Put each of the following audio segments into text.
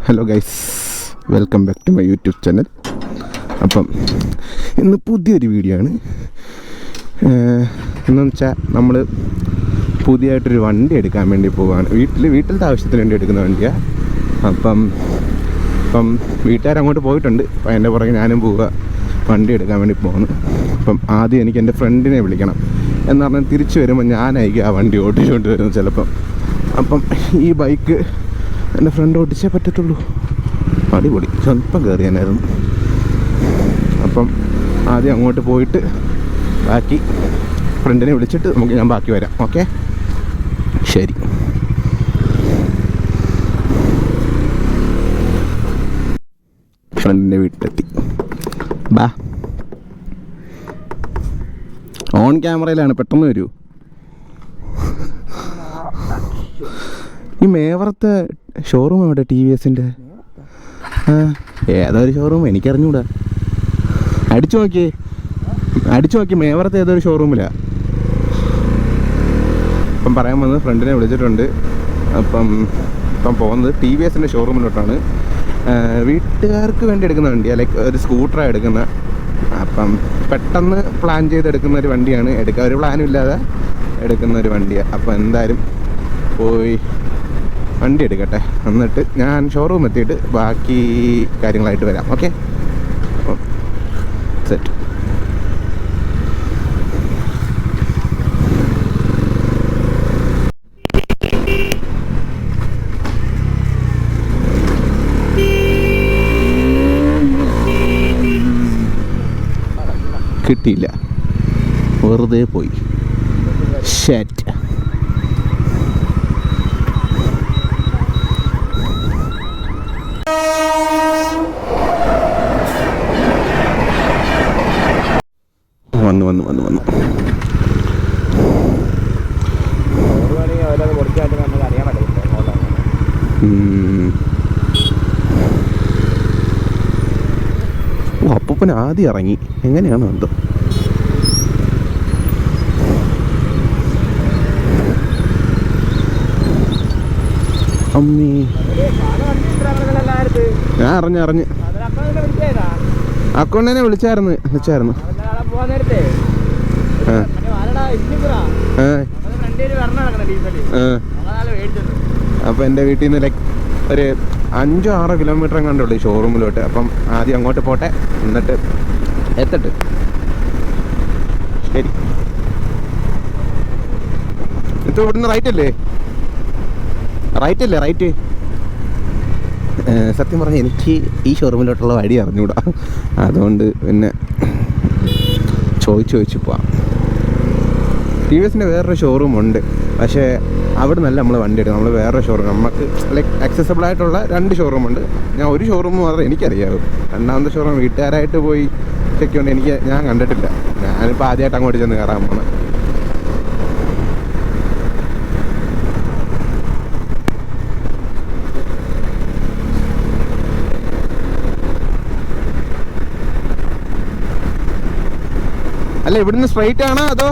Hello guys, welcome back to my YouTube channel. അപ്പം ഇന്ന് പുതിയൊരു വീഡിയോ ആണ്. എന്നു വെച്ചാൽ നമ്മൾ പുതിയതായിട്ടൊരു വണ്ടി എടുക്കാൻ വേണ്ടി പോവുകയാണ്. വീട്ടിലത്തെ ആവശ്യത്തിന് വേണ്ടി എടുക്കുന്ന വണ്ടിയാണ്. അപ്പം വീട്ടുകാരങ്ങോട്ട് പോയിട്ടുണ്ട്. അപ്പം എൻ്റെ പുറകെ ഞാനും പോവുക, വണ്ടി എടുക്കാൻ വേണ്ടി പോകുന്നു. അപ്പം ആദ്യം എനിക്ക് എൻ്റെ ഫ്രണ്ടിനെ വിളിക്കണം എന്ന് പറഞ്ഞാൽ തിരിച്ചു വരുമ്പോൾ ഞാനായിരിക്കും ആ വണ്ടി ഓടിച്ചുകൊണ്ട് വരുന്നത് ചിലപ്പം. അപ്പം ഈ ബൈക്ക് എൻ്റെ ഫ്രണ്ട് ഓടിച്ചേ പറ്റത്തുള്ളൂ. അടിപൊളി, സ്വല്പം കയറിയാനായിരുന്നു. അപ്പം ആദ്യം അങ്ങോട്ട് പോയിട്ട് ബാക്കി ഫ്രണ്ടിനെ വിളിച്ചിട്ട് ഞാൻ ബാക്കി വരാം. ഓക്കെ, ശരി. ഫ്രണ്ടിൻ്റെ വീട്ടിലെത്തി. ബാ, ഓൺ ക്യാമറയിലാണ്, പെട്ടെന്ന് വരൂ. ഈ മേവറത്തെ ഷോറൂം എവിടെ? ടി വി എസിൻ്റെ ഏതൊരു ഷോറൂം എനിക്കറിഞ്ഞൂടാ. അടിച്ചു നോക്കി മേവറത്തെ ഏതൊരു ഷോറൂമിലാണ്. അപ്പം പറയാൻ വന്നത് ഫ്രണ്ടിനെ വിളിച്ചിട്ടുണ്ട്. അപ്പം പോകുന്നത് ടി വി എസിൻ്റെ ഷോറൂമിലോട്ടാണ്. വീട്ടുകാർക്ക് വേണ്ടി എടുക്കുന്ന വണ്ടിയാണ്, ലൈക്ക് ഒരു സ്കൂട്ടറാണ് എടുക്കുന്ന. അപ്പം പെട്ടെന്ന് പ്ലാൻ ചെയ്തെടുക്കുന്ന ഒരു വണ്ടിയാണ്. എടുക്കാൻ ഒരു പ്ലാനും ഇല്ലാതെ എടുക്കുന്ന ഒരു വണ്ടിയാണ്. അപ്പം എന്തായാലും പോയി വണ്ടി എടുക്കട്ടെ, എന്നിട്ട് ഞാൻ ഷോറൂം എത്തിയിട്ട് ബാക്കി കാര്യങ്ങളായിട്ട് വരാം. Okay, set. കിട്ടിയില്ല, വെറുതെ പോയി. ഷെറ്റ്. വന്നു അപ്പൂപ്പൻ ആദ്യം ഇറങ്ങി. എങ്ങനെയാണോ എന്തോ. അമ്മീ, ഞാൻ അറിഞ്ഞ് അക്കൗണ്ടിനെ വിളിച്ചായിരുന്നു. അപ്പം എൻ്റെ വീട്ടിൽ നിന്ന് ലൈക്ക് ഒരു 5-6 കിലോമീറ്റർ കണ്ടുള്ളൂ ഈ ഷോറൂമിലോട്ട്. അപ്പം ആദ്യം അങ്ങോട്ട് പോട്ടെ, എന്നിട്ട് എത്തട്ട്. ശരി. ഇപ്പോൾ ഇവിടുന്ന് റൈറ്റ്. സത്യം പറഞ്ഞാൽ എനിക്ക് ഈ ഷോറൂമിലോട്ടുള്ള വഴി അറിഞ്ഞൂടാ. അതുകൊണ്ട് പിന്നെ ചോദിച്ചു പോവാം. ടി വി എസിൻ്റെ വേറൊരു ഷോറൂം ഉണ്ട്, പക്ഷേ അവിടെ നല്ല നമ്മൾ വണ്ടി എടുക്കും. നമ്മൾ വേറൊരു ഷോറൂം, നമുക്ക് ലൈക്ക് അക്സസിബിൾ ആയിട്ടുള്ള 2 ഷോറൂമുണ്ട്. ഞാൻ ഒരു ഷോറൂം മാത്രമേ എനിക്കറിയാവൂ. രണ്ടാമത്തെ ഷോറൂം വീട്ടുകാരായിട്ട് പോയി ചെക്ക് കൊണ്ട് ഞാൻ കണ്ടിട്ടില്ല. ഞാനിപ്പോൾ ആദ്യമായിട്ട് അങ്ങോട്ട് ചെന്ന് കയറാൻ പോകണം. അല്ല, ഇവിടുന്ന് സ്ട്രൈറ്റ് ആണോ അതോ?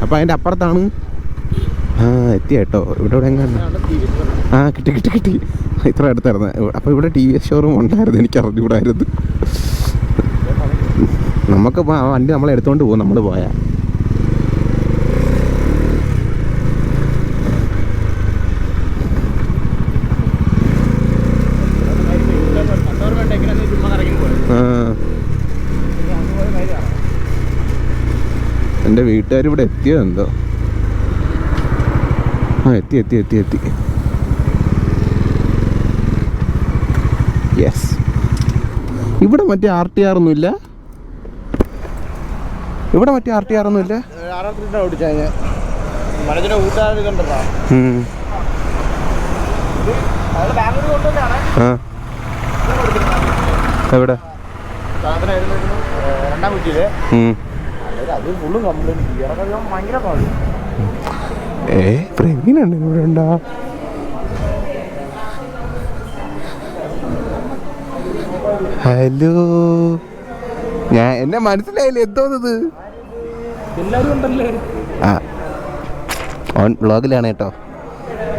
അപ്പം അതിൻ്റെ അപ്പുറത്താണ്. എത്തി കേട്ടോ. ഇവിടെ എങ്ങനെ? കിട്ടി. ഇത്ര അടുത്തായിരുന്നു. അപ്പോൾ ഇവിടെ ടി വി എസ് ഷോറൂം ഉണ്ടായിരുന്നു, എനിക്ക് അറിഞ്ഞുകൂടായിരുന്നു. നമുക്കിപ്പോൾ ആ വണ്ടി നമ്മളെ എടുത്തുകൊണ്ട് പോകും, നമ്മൾ പോയാൽ. എൻ്റെ വീട്ടുകാരിവിടെ എത്തിയോ എന്തോ. എത്തി. യെസ്. ഇവിടെ മറ്റേ RTR ഒന്നുമില്ല. എവിടെ? പ്രവീണുണ്ട് ഇവിടെ ഉണ്ടാ. ഹലോ, എന്നെ മനസ്സിലായില്ലേ എന്തോന്നത്? എല്ലാരും ഉണ്ടല്ലേ? ഓൺ വ്ളോഗിലാണ് കേട്ടോ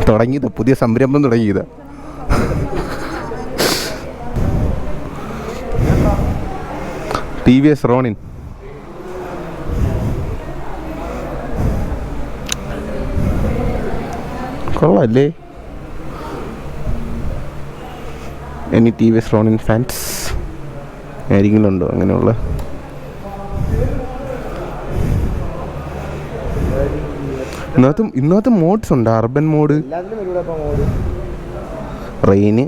തുടങ്ങിയത്, പുതിയ സംരംഭം തുടങ്ങിയത്. TVS Ronin. കൊള്ളാല്ലേ? ഇനി TVS റോണിൻ ഫാൻസ് ആരെങ്കിലും ഉണ്ടോ അങ്ങനെയുള്ള? ഇന്നത്തെ മോഡ്സ് ഉണ്ട്. അർബൻ മോഡ്, റെയിന്,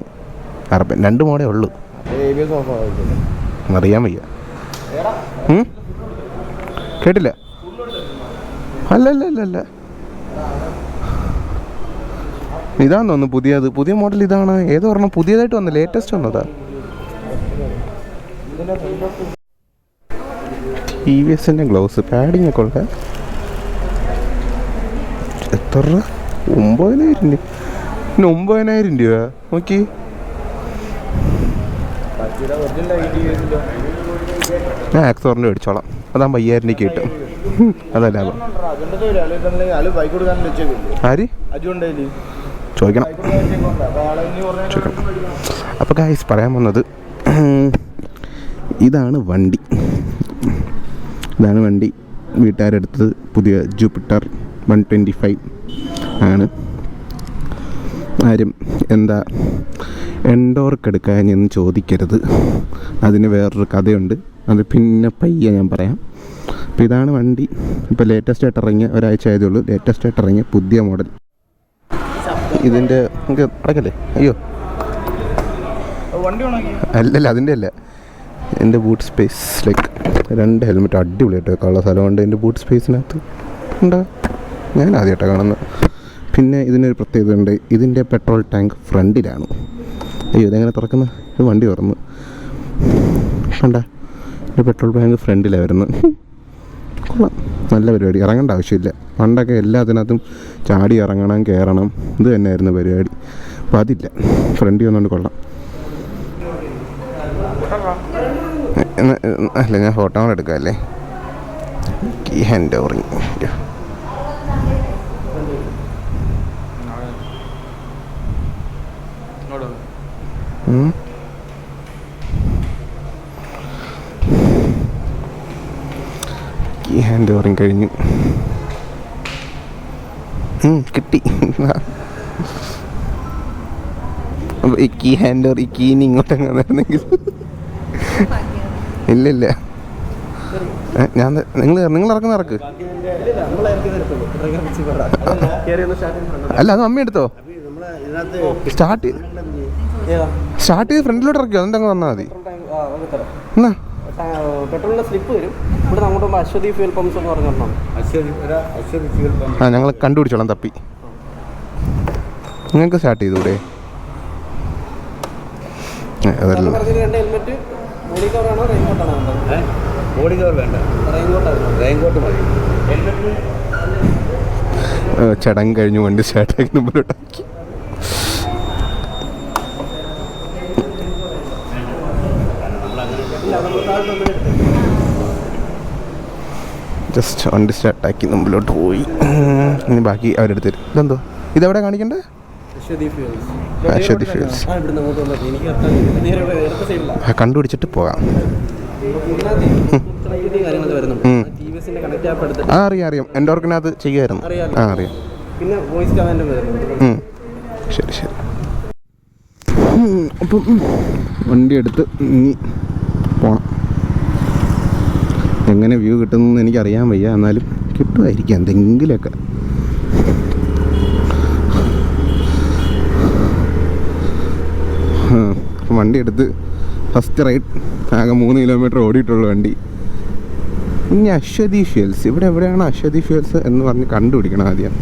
അർബൻ 2 മോഡേ ഉള്ളൂ. അറിയാൻ വയ്യ. കേട്ടില്ല. അല്ല ഇതാന്ന് തോന്നുന്നു പുതിയ മോഡൽ ഇതാണ്. ഏതോ പറഞ്ഞാൽ പുതിയതായിട്ട് വന്ന ലേറ്റസ്റ്റ് വന്നതാ. TVSന്റെ ഗ്ലൗസ് പാഡിങ് ഒക്കെ ഉള്ള എത്ര? 9,000 രൂപ. 9,000 രൂപ നോക്കി. ഞാൻ ആക്സോറിൻ്റെ മേടിച്ചോളാം, അതാകുമ്പോൾ 5,000 രൂപയ്ക്ക് കിട്ടും. അതല്ല ആര് ചോദിക്കണം. അപ്പോൾ ഗായ്സ് പറയാൻ വന്നത് ഇതാണ് വണ്ടി. വീട്ടുകാരെടുത്തത് പുതിയ ജൂപ്പിറ്റർ 125 ആണ്. ആരും എന്താ എൻഡോർക്ക് എടുക്കാൻ എന്ന് ചോദിക്കരുത്, അതിന് വേറൊരു കഥയുണ്ട്, അത് പിന്നെ പയ്യെ ഞാൻ പറയാം. അപ്പോൾ ഇതാണ് വണ്ടി. ഇപ്പോൾ ലേറ്റസ്റ്റായിട്ട് ഇറങ്ങിയ ഒരാഴ്ച ആയതേ ഉള്ളൂ, ലേറ്റസ്റ്റായിട്ട് ഇറങ്ങിയ പുതിയ മോഡൽ. ഇതിൻ്റെ നമുക്ക് അടക്കല്ലേ? അയ്യോ അല്ലല്ല, അതിൻ്റെ അല്ല. എൻ്റെ ബൂട്ട് സ്പേസ് ലൈക്ക് 2 ഹെൽമെറ്റ് അടിപൊളിയായിട്ട് വെക്കാനുള്ള സ്ഥലമുണ്ട് എൻ്റെ ബൂട്ട് സ്പേസിനകത്ത്. ഉണ്ടോ? ഞാൻ ആദ്യമായിട്ടാണ് കാണുന്നത്. പിന്നെ ഇതിനൊരു പ്രത്യേകത ഉണ്ട്, ഇതിൻ്റെ പെട്രോൾ ടാങ്ക് ഫ്രണ്ടിലാണ്. അയ്യോ ഇതെങ്ങനെ തുറക്കുന്നത്? ഇത് വണ്ടി തുറന്ന് കണ്ട, എൻ്റെ പെട്രോൾ ടാങ്ക് ഫ്രണ്ടിലാണ് വരുന്നത്. കൊള്ളാം, നല്ല പരിപാടി. ഇറങ്ങേണ്ട ആവശ്യമില്ല. പണ്ടൊക്കെ എല്ലാത്തിനകത്തും ചാടി ഇറങ്ങണം, കയറണം, ഇത് തന്നെയായിരുന്നു പരിപാടി. അപ്പോൾ അതില്ല, ഫ്രണ്ടിൽ വന്നുകൊണ്ട് കൊള്ളാം. അല്ല, ഞാൻ ഫോട്ടോ കൂടെ എടുക്കാമല്ലേ? Key hand ഓവറിങ്. കീ ഹാൻഡ് ഓവറിങ് കഴിഞ്ഞു. കിട്ടി. അപ്പോൾ ഈ കീ ഹാൻഡ് ഓവർ, ഈ കീന് ഇങ്ങോട്ടെങ്ങാണെങ്കിൽ ഇല്ല ഞാൻ നിങ്ങൾ ഇറക്ക്. അല്ല, അത് അമ്മ എടുത്തോ. സ്റ്റാർട്ട് ചെയ്ത് ഫ്രണ്ടിലോട്ട് ഇറക്കിയോ, എന്നിട്ട് അങ്ങ് വന്നാൽ മതി. എന്നാ പെട്രോളിന്റെ സ്ലിപ്പ് വരും. ഇവിടെ അങ്ങോട്ട് അശ്വതി ഫ്യൂൽ പമ്പ്സ് എന്ന് പറഞ്ഞിട്ടുണ്ടോ? ഞങ്ങൾ കണ്ടുപിടിച്ചോളാം തപ്പി. നിങ്ങൾക്ക് സ്റ്റാർട്ട് ചെയ്തൂടെ? അതല്ല, ഹെൽമെറ്റ് ബോഡി കവറാണോ റെയിൻകോട്ടാണോ? ബോഡി കവർ വേണ്ട, റെയിൻകോട്ട് മതി. ചടങ്ങ് കഴിഞ്ഞു വണ്ടി സ്റ്റാർട്ടാക്കി മുമ്പിലോട്ടാക്കി. ജസ്റ്റ് വണ്ടി സ്റ്റാർട്ടാക്കി മുമ്പിലോട്ട് പോയി. ഇനി ബാക്കി അവരെടുത്ത് തരും. ഇതെന്തോ ഇതെവിടെ കാണിക്കണ്ടേ? അശ്വതി ഫ്യൂൽസ്. കണ്ടുപിടിച്ചിട്ട് പോകാം. അറിയാം, എൻഡോർക്കിനകത്ത് ചെയ്യുമായിരുന്നു. അറിയാം. ശരി. അപ്പം വണ്ടി എടുത്ത് ഇനി പോണം. എങ്ങനെ വ്യൂ കിട്ടുന്നതെന്ന് എനിക്കറിയാൻ വയ്യ, എന്നാലും കിട്ടുമായിരിക്കും എന്തെങ്കിലുമൊക്കെ. വണ്ടി എടുത്ത് ഫസ്റ്റ് റൈഡ് ആകെ 3 കിലോമീറ്റർ ഓടിയിട്ടുള്ള വണ്ടി. ഇനി അശ്വതി ഫ്യൂൽസ്, ഇവിടെ എവിടെയാണ് അശ്വതി ഫ്യൂൽസ് എന്ന് പറഞ്ഞ് കണ്ടുപിടിക്കണം ആദ്യം.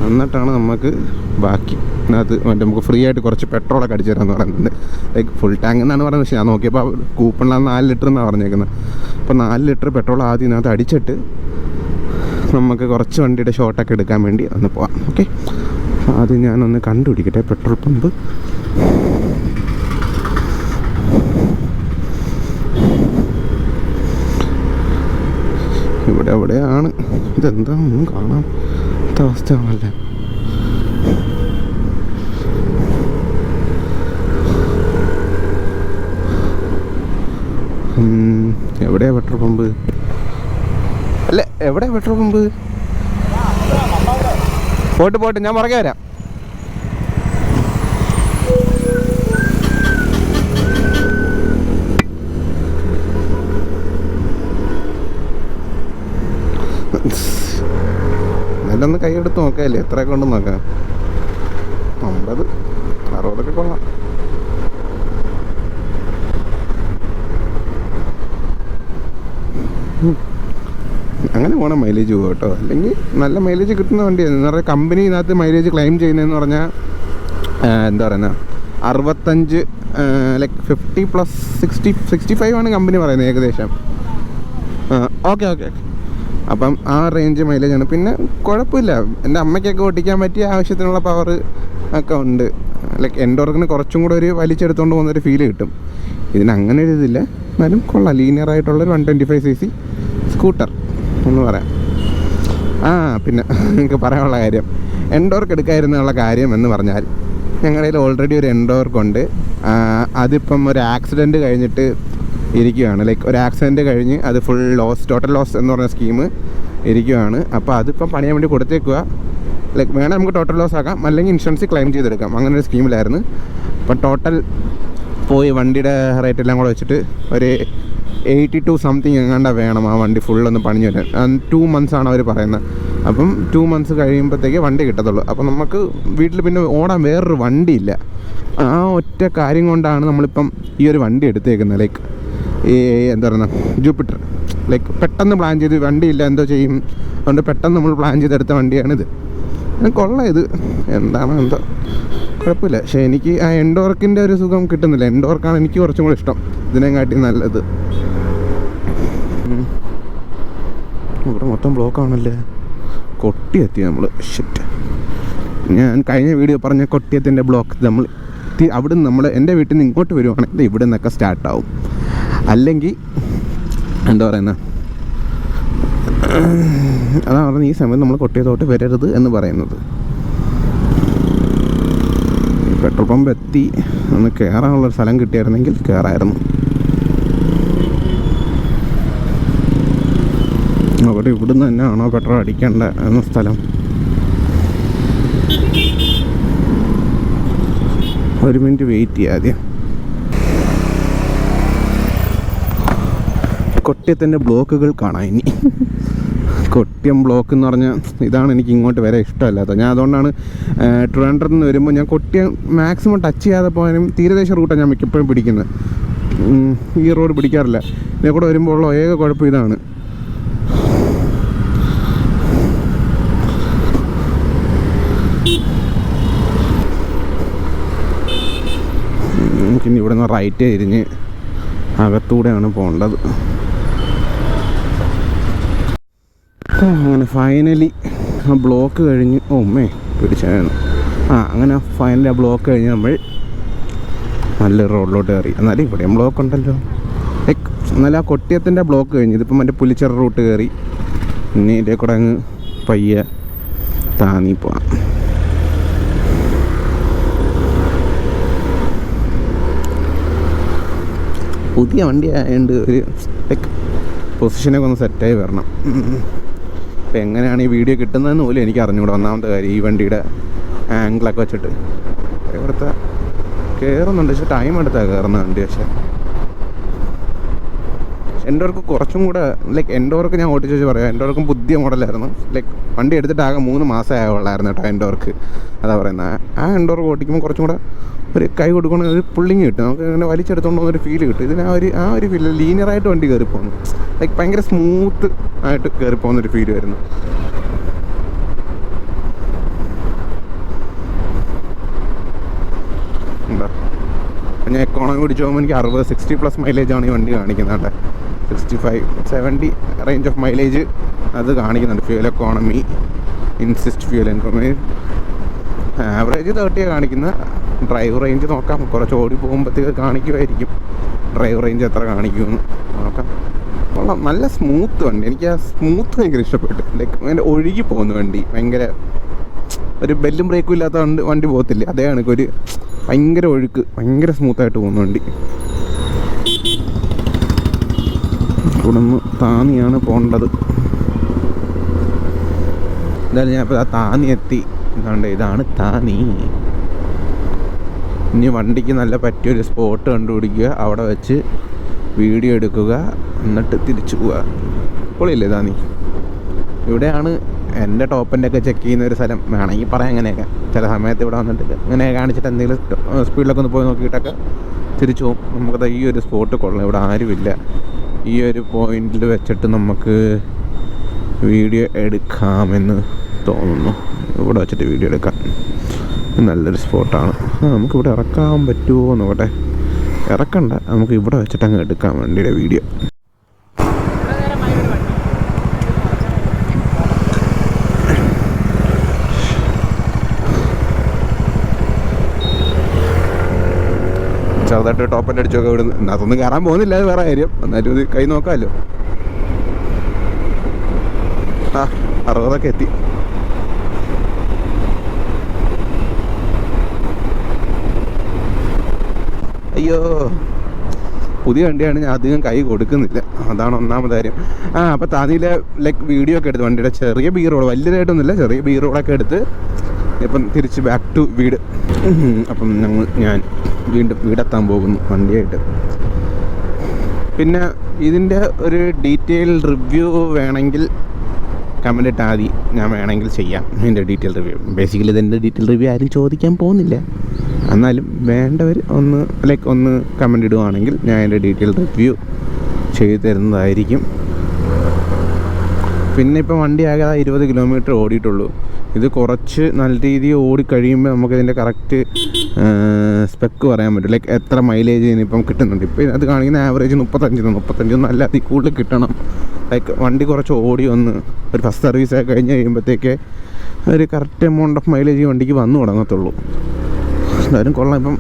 എന്നിട്ടാണ് നമുക്ക് ബാക്കി അതിനകത്ത് നമുക്ക് ഫ്രീ ആയിട്ട് കുറച്ച് പെട്രോളൊക്കെ അടിച്ചു തരാമെന്ന് പറയുന്നുണ്ട്. ലൈക്ക് ഫുൾ ടാങ്ക് എന്നാണ് പറയുന്നത്. പക്ഷേ ഞാൻ നോക്കിയപ്പോൾ കൂപ്പണിലാണ് 4 ലിറ്റർ എന്നാണ് പറഞ്ഞേക്കുന്നത്. അപ്പോൾ 4 ലിറ്റർ പെട്രോൾ ആദ്യം ഇതിനകത്ത് അടിച്ചിട്ട് നമുക്ക് കുറച്ച് വണ്ടിയുടെ ഷോട്ടൊക്കെ എടുക്കാൻ വേണ്ടി ഒന്ന് പോവാം. ഓക്കെ, ആദ്യം ഞാനൊന്ന് കണ്ടുപിടിക്കട്ടെ പെട്രോൾ പമ്പ്. ഇവിടെ എവിടെയാണ്? ഇതെന്താണെന്നും കാണാൻ അവസ്ഥയാണല്ലേ. എവിടെയാ പെട്രോൾ പമ്പ്? അല്ല, എവിടെയാ പെട്രോൾ പമ്പ്? പോട്ട് ഞാൻ പുറകെ വരാം. നല്ലൊന്ന് കൈയെടുത്ത് നോക്കാല്ലേ, എത്രയൊക്കെ ഉണ്ടെന്ന് നോക്കാം. 50, 60 കൊള്ളാം. അങ്ങനെ പോകണം മൈലേജ് പോകും കേട്ടോ. അല്ലെങ്കിൽ നല്ല മൈലേജ് കിട്ടുന്ന വണ്ടിയാണ്. എന്ന് പറഞ്ഞാൽ കമ്പനി ഇതിനകത്ത് മൈലേജ് ക്ലെയിം ചെയ്യുന്നതെന്ന് പറഞ്ഞാൽ എന്താ പറയുക, 65 ലൈക്ക് 50+60 65 ആണ് കമ്പനി പറയുന്നത് ഏകദേശം. ഓക്കെ. അപ്പം ആ റേഞ്ച് മൈലേജാണ്. പിന്നെ കുഴപ്പമില്ല, എൻ്റെ അമ്മയ്ക്കൊക്കെ ഓടിക്കാൻ പറ്റിയ ആവശ്യത്തിനുള്ള പവർ ഒക്കെ ഉണ്ട്. ലൈക്ക് എൻഡോർക്കിന് കുറച്ചും കൂടെ ഒരു വലിച്ചെടുത്തുകൊണ്ട് പോകുന്നൊരു ഫീൽ കിട്ടും. ഇതിന് അങ്ങനെ ഒരു ഇതില്ല, എന്നാലും കൊള്ളാം. ലീനിയറായിട്ടുള്ളൊരു 125cc സ്കൂട്ടർ എന്ന് പറയാം. പിന്നെ എനിക്ക് പറയാനുള്ള കാര്യം, എൻഡോർക്ക് എടുക്കാതിരുന്നുള്ള കാര്യം എന്ന് പറഞ്ഞാൽ, ഞങ്ങളുടെ കയ്യിൽ ഓൾറെഡി ഒരു എൻഡോർക്കുണ്ട്. അതിപ്പം ഒരു ആക്സിഡൻറ്റ് കഴിഞ്ഞിട്ട് ഇരിക്കുകയാണ്. ലൈക്ക് ഒരു ആക്സിഡൻറ്റ് കഴിഞ്ഞ് അത് ഫുൾ ടോട്ടൽ ലോസ് എന്ന് പറഞ്ഞ സ്കീം ഇരിക്കുകയാണ്. അപ്പോൾ അതിപ്പം പണിയാൻ വേണ്ടി കൊടുത്തേക്കുക. ലൈക്ക് വേണം നമുക്ക് ടോട്ടൽ ലോസ് ആക്കാം, അല്ലെങ്കിൽ ഇൻഷുറൻസ് ക്ലെയിം ചെയ്തെടുക്കാം. അങ്ങനെ ഒരു സ്കീമിലായിരുന്നു. അപ്പം ടോട്ടൽ പോയി വണ്ടിയുടെ റേറ്റ് എല്ലാം കൂടെ വെച്ചിട്ട് ഒരു 82 സംതിങ് എങ്ങാണ്ട വേണം ആ വണ്ടി ഫുള്ളൊന്ന് പണിഞ്ഞു വരാൻ. 2 months ആണ് അവർ പറയുന്നത്. അപ്പം 2 months കഴിയുമ്പോഴത്തേക്ക് വണ്ടി കിട്ടത്തുള്ളൂ. അപ്പം നമുക്ക് വീട്ടിൽ പിന്നെ ഓടാൻ വേറൊരു വണ്ടിയില്ല. ആ ഒറ്റ കാര്യം കൊണ്ടാണ് നമ്മളിപ്പം ഈ ഒരു വണ്ടി എടുത്തേക്കുന്നത്. ലൈക്ക് ഈ എന്താ പറയുക, ജൂപ്പിറ്റർ. ലൈക്ക് പെട്ടെന്ന് പ്ലാൻ ചെയ്ത്, വണ്ടിയില്ല എന്തോ ചെയ്യും, അതുകൊണ്ട് പെട്ടെന്ന് നമ്മൾ പ്ലാൻ ചെയ്തെടുത്ത വണ്ടിയാണിത്. കൊള്ളാം. ഇത് എന്താണ് എന്തോ കുഴപ്പമില്ല. പക്ഷേ എനിക്ക് ആ എൻഡോർക്കിൻ്റെ ഒരു സുഖം കിട്ടുന്നില്ല. എൻഡോർക്കാണ് എനിക്ക് കുറച്ചും കൂടെ ഇഷ്ടം, ഇതിനെക്കാട്ടി നല്ലത്. ഇവിടെ മൊത്തം ബ്ലോക്കാണല്ലേ. കൊട്ടിയെത്തി നമ്മൾ. ഷിറ്റ്, ഞാൻ കഴിഞ്ഞ വീഡിയോ പറഞ്ഞ കൊട്ടിയത്തിൻ്റെ ബ്ലോക്ക് നമ്മൾ അവിടുന്ന് നമ്മൾ എൻ്റെ വീട്ടിൽ നിന്ന് ഇങ്ങോട്ട് വരുവാണെങ്കിൽ ഇവിടെ നിന്നൊക്കെ സ്റ്റാർട്ടാവും. അല്ലെങ്കിൽ എന്താ പറയുന്നത്, അതാണ് പറഞ്ഞത് ഈ സമയത്ത് നമ്മൾ കൊട്ടിയത്തോട്ട് വരരുത് എന്ന് പറയുന്നത്. പെട്രോൾ പമ്പ് എത്തി. ഒന്ന് കയറാനുള്ളൊരു സ്ഥലം കിട്ടിയായിരുന്നെങ്കിൽ കയറായിരുന്നു. അവിടെ ഇവിടുന്ന് തന്നെയാണോ പെട്രോൾ അടിക്കേണ്ട എന്ന സ്ഥലം? ഒരു മിനിറ്റ് വെയിറ്റ് ചെയ്യാം ആദ്യം. കൊട്ടിയത്തിൻ്റെ ബ്ലോക്കുകൾ കാണാം ഇനി. കൊട്ടിയം ബ്ലോക്ക് എന്ന് പറഞ്ഞാൽ ഇതാണ് എനിക്ക് ഇങ്ങോട്ട് വരെ ഇഷ്ടമല്ലാത്തത്. ഞാൻ അതുകൊണ്ടാണ് ട്രിവാൻഡ്രത്ത് നിന്ന് വരുമ്പോൾ ഞാൻ കൊട്ടിയം മാക്സിമം ടച്ച് ചെയ്യാതെ പോകാനും തീരദേശ റൂട്ടാണ് ഞാൻ മിക്കപ്പോഴും പിടിക്കുന്നത്. ഈ റോഡ് പിടിക്കാറില്ല. ഇതിനെ കൂടെ വരുമ്പോൾ ഉള്ള ഏക കുഴപ്പം ഇതാണ്. നമുക്കിനി ഇവിടെ നിന്ന് റൈറ്റ് തിരിഞ്ഞ് അകത്തൂടെയാണ് പോകേണ്ടത്. അങ്ങനെ ഫൈനലി ആ ബ്ലോക്ക് കഴിഞ്ഞ്, പിടിച്ചായിരുന്നു. അങ്ങനെ ഫൈനലി ആ ബ്ലോക്ക് കഴിഞ്ഞ് നമ്മൾ നല്ലൊരു റോഡിലോട്ട് കയറി. എന്നാലും ഇവിടെയും ബ്ലോക്ക് ഉണ്ടല്ലോ. ലൈക്ക് എന്നാലും ആ കൊട്ടിയത്തിൻ്റെ ബ്ലോക്ക് കഴിഞ്ഞ് ഇതിപ്പം മറ്റേ പുലിച്ചിറ റൂട്ട് കയറി ഇനി ഇതേ കൂടെ അങ്ങ് പയ്യെ താന്നി പോവാം. പുതിയ വണ്ടി ആയതുകൊണ്ട് ഒരു ലൈക്ക് പൊസിഷനൊക്കെ ഒന്ന് സെറ്റായി വരണം. അപ്പോൾ എങ്ങനെയാണ് ഈ വീഡിയോ കിട്ടുന്നതെന്ന് പോലും എനിക്ക് അറിഞ്ഞുകൂടെ. ഒന്നാമത്തെ കാര്യം ഈ വണ്ടിയുടെ ആംഗിളൊക്കെ വെച്ചിട്ട് ഇവിടുത്തെ കയറുന്നുണ്ട്. പക്ഷേ ടൈം എടുത്താണ് കയറുന്ന വണ്ടി. പക്ഷേ എൻഡോർക്ക് കുറച്ചും കൂടെ ലൈക്ക് എൻഡോർക്ക് ഞാൻ ഓടിച്ച് വെച്ച് പറയാം, എൻഡോർക്കും പുതിയ മോഡലായിരുന്നു. ലൈക്ക് വണ്ടി എടുത്തിട്ട് ആകെ 3 മാസമേ ആയുള്ളായിരുന്നു കേട്ടോ എൻഡോർക്ക്. അതാ പറയുന്നത്. ആ എൻഡോർക്ക് ഓടിക്കുമ്പോൾ കുറച്ചും കൂടെ ഒരു കൈ കൊടുക്കണമെങ്കിൽ ഒരു പുള്ളിങ് കിട്ടും. നമുക്ക് ഇങ്ങനെ വലിച്ചെടുത്തോണ്ട് പോകുന്നൊരു ഫീൽ കിട്ടും. ഇതിന് ആ ഒരു ഫീൽ ലീനിയറായിട്ട് വണ്ടി കയറി പോകുന്നു. ലൈക്ക് ഭയങ്കര സ്മൂത്ത് ആയിട്ട് കയറി പോകുന്നൊരു ഫീൽ വരുന്നു. എന്താ ഞാൻ എക്കോണമി പിടിച്ച് പോകുമ്പോൾ എനിക്ക് 60-60+ മൈലേജാണ് ഈ വണ്ടി കാണിക്കുന്നത് കേട്ടോ. 65-70 റേഞ്ച് ഓഫ് മൈലേജ് അത് കാണിക്കുന്നുണ്ട്. Fuel economy, insist fuel economy. Average 30 കാണിക്കുന്ന. ഡ്രൈവ് റേഞ്ച് നോക്കാം, കുറച്ച് ഓടി പോകുമ്പോഴത്തേക്ക് കാണിക്കുമായിരിക്കും ഡ്രൈവ് റേഞ്ച് എത്ര കാണിക്കുമെന്ന് നോക്കാം. കൊള്ളാം, നല്ല സ്മൂത്ത് വണ്ടി. എനിക്ക് ആ സ്മൂത്ത് ഭയങ്കര ഇഷ്ടപ്പെട്ടു. ലൈക്ക് അങ്ങനെ ഒഴുകി പോകുന്ന വണ്ടി, ഭയങ്കര ഒരു ബെല്ലും ബ്രേക്കും ഇല്ലാത്ത വണ്ടി പോകത്തില്ലേ, അതേ കണക്കൊരു ഭയങ്കര ഒഴുക്ക്, ഭയങ്കര സ്മൂത്തായിട്ട് പോകുന്ന വണ്ടി. ഇവിടെ നിന്ന് താന്നിയാണ് പോകേണ്ടത്. എന്തായാലും ഞാൻ ഇപ്പോൾ താന്നി എത്തി. എന്താണ്ട് ഇതാണ് താന്നി. ഇനി വണ്ടിക്ക് നല്ല പറ്റിയൊരു സ്പോട്ട് കണ്ടുപിടിക്കുക, അവിടെ വെച്ച് വീഡിയോ എടുക്കുക, എന്നിട്ട് തിരിച്ചു പോവുക. പൊളിയില്ലേ താന്നി? ഇവിടെയാണ് എൻ്റെ ടോപ്പിൻ്റെ ഒക്കെ ചെക്ക് ചെയ്യുന്ന ഒരു സ്ഥലം, വേണമെങ്കിൽ പറയാം. അങ്ങനെയൊക്കെ ചില സമയത്ത് ഇവിടെ വന്നിട്ട് ഇങ്ങനെ കാണിച്ചിട്ട് എന്തെങ്കിലും സ്പീഡിലൊക്കെ ഒന്ന് പോയി നോക്കിയിട്ടൊക്കെ തിരിച്ചു പോകും. നമുക്കത് ഈ ഒരു സ്പോട്ട് കൊള്ളാം, ഇവിടെ ആരുമില്ല. ഈ ഒരു പോയിന്റിൽ വെച്ചിട്ട് നമുക്ക് വീഡിയോ എടുക്കാമെന്ന് തോന്നുന്നു. ഇവിടെ വെച്ചിട്ട് വീഡിയോ എടുക്കാം, നല്ലൊരു സ്പോട്ടാണ്. നമുക്കിവിടെ ഇറക്കാൻ പറ്റുമോ നോക്കട്ടെ. ഇറക്കണ്ട, നമുക്ക് ഇവിടെ വെച്ചിട്ട് അങ്ങ് എടുക്കാൻ വണ്ടിയുടെ വീഡിയോ. ചെറുതായിട്ട് ടോപ്പൻ്റെ അടിച്ചൊക്കെ ഇവിടുന്ന് അതൊന്നും കയറാൻ പോകുന്നില്ല, അത് വേറെ കാര്യം. എന്നാലും ഇത് കൈ നോക്കാമല്ലോ. 60 എത്തി. അയ്യോ, പുതിയ വണ്ടിയാണ്, ഞാൻ അധികം കൈ കൊടുക്കുന്നില്ല, അതാണ് ഒന്നാമത് കാര്യം. അപ്പോൾ താന്നിയിലെ ലൈക്ക് വീഡിയോ ഒക്കെ എടുത്ത് വണ്ടിയുടെ ചെറിയ ബി റോഡ്, വലിയതായിട്ടൊന്നുമില്ല, ചെറിയ ബി റോഡൊക്കെ എടുത്ത് ഇപ്പം തിരിച്ച് ബാക്ക് ടു വീട്. അപ്പം ഞാൻ വീണ്ടും വീടെത്താൻ പോകുന്നു വണ്ടിയായിട്ട്. പിന്നെ ഇതിൻ്റെ ഒരു ഡീറ്റെയിൽ റിവ്യൂ വേണമെങ്കിൽ കമൻ്റ് ഇട്ടാൽ മതി, ഞാൻ വേണമെങ്കിൽ ചെയ്യാം ഇതിൻ്റെ ഡീറ്റെയിൽ റിവ്യൂ. ബേസിക്കലി ഇതിൻ്റെ ഡീറ്റെയിൽ റിവ്യൂ ആരും ചോദിക്കാൻ പോകുന്നില്ല, എന്നാലും വേണ്ടവർ ഒന്ന് കമൻ്റ് ഇടുവാണെങ്കിൽ ഞാൻ അതിൻ്റെ ഡീറ്റെയിൽ റിവ്യൂ ചെയ്തു തരുന്നതായിരിക്കും. പിന്നെ ഇപ്പം വണ്ടി ആകെ 20 കിലോമീറ്റർ ഓടിയിട്ടുള്ളൂ. ഇത് കുറച്ച് നല്ല രീതിയിൽ ഓടിക്കഴിയുമ്പോൾ നമുക്കിതിൻ്റെ കറക്റ്റ് സ്പെക്ക് പറയാൻ പറ്റും, ലൈക്ക് എത്ര മൈലേജ് ഇതിനിപ്പം കിട്ടുന്നുണ്ട്. ഇപ്പം അത് കാണിക്കുന്ന ആവറേജ് 35 നല്ല അതിൽ കൂടുതൽ കിട്ടണം. ലൈക്ക് വണ്ടി കുറച്ച് ഓടി ഒരു ഫസ്റ്റ് സർവീസ് കഴിഞ്ഞ് കഴിയുമ്പോഴത്തേക്ക് ഒരു കറക്റ്റ് എമൗണ്ട് ഓഫ് മൈലേജ് വണ്ടിക്ക് വന്നു തുടങ്ങത്തുള്ളൂ. എന്തായാലും കൊള്ളാം. ഇപ്പം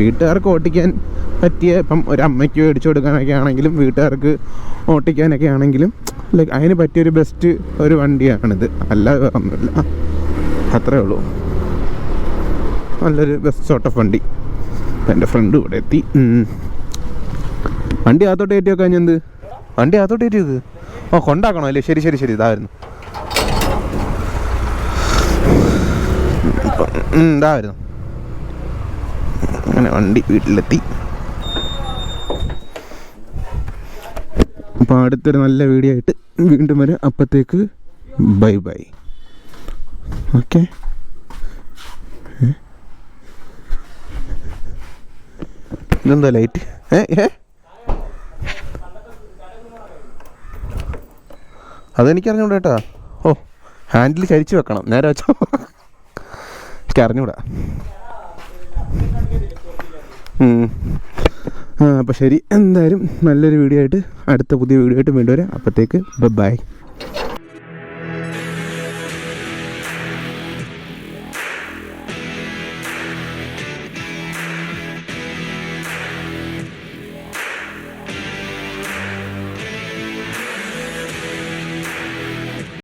വീട്ടുകാർക്ക് ഓട്ടിക്കാൻ പറ്റിയ, ഇപ്പം ഒരു അമ്മയ്ക്ക് മേടിച്ചു കൊടുക്കാനൊക്കെ ആണെങ്കിലും വീട്ടുകാർക്ക് ഓട്ടിക്കാനൊക്കെ ആണെങ്കിലും ലൈക്ക് അതിന് പറ്റിയൊരു ബെസ്റ്റ് ഒരു വണ്ടിയാണിത്, അല്ലാതെ വേറെ ഒന്നുമില്ല. അത്രേ ഉള്ളൂ, നല്ലൊരു ബെസ്റ്റ് സോർട്ട് ഓഫ് വണ്ടി. എൻ്റെ ഫ്രണ്ട് ഇവിടെ എത്തി. വണ്ടി അകത്തോട്ട് കയറ്റി വെക്കാൻ എന്ത് വണ്ടി അകത്തോട്ട് കയറ്റിയത്? കൊണ്ടാക്കണോ അല്ലേ? ശരി ശരി ശരി, ഇതായിരുന്നു ഇതായിരുന്നു. അങ്ങനെ വണ്ടി വീട്ടിലെത്തി. അപ്പോൾ അടുത്തൊരു നല്ല വീഡിയോ ആയിട്ട് വീണ്ടും വരാം. അപ്പോഴത്തേക്ക് ബൈ ബൈ. ഓക്കെ. ഇതെന്താ ലൈറ്റ്? അതെനിക്കറിഞ്ഞൂടാ കേട്ടോ. ഹാൻഡിൽ ചരിച്ച് വെക്കണം, നേരെ വെച്ചോ. എനിക്ക് അറിഞ്ഞൂടാ. അപ്പോൾ ശരി, എന്തായാലും നല്ലൊരു വീഡിയോ ആയിട്ട്, അടുത്ത പുതിയ വീഡിയോ ആയിട്ട് വീണ്ടും വരാം. അപ്പോഴത്തേക്ക് ബൈ.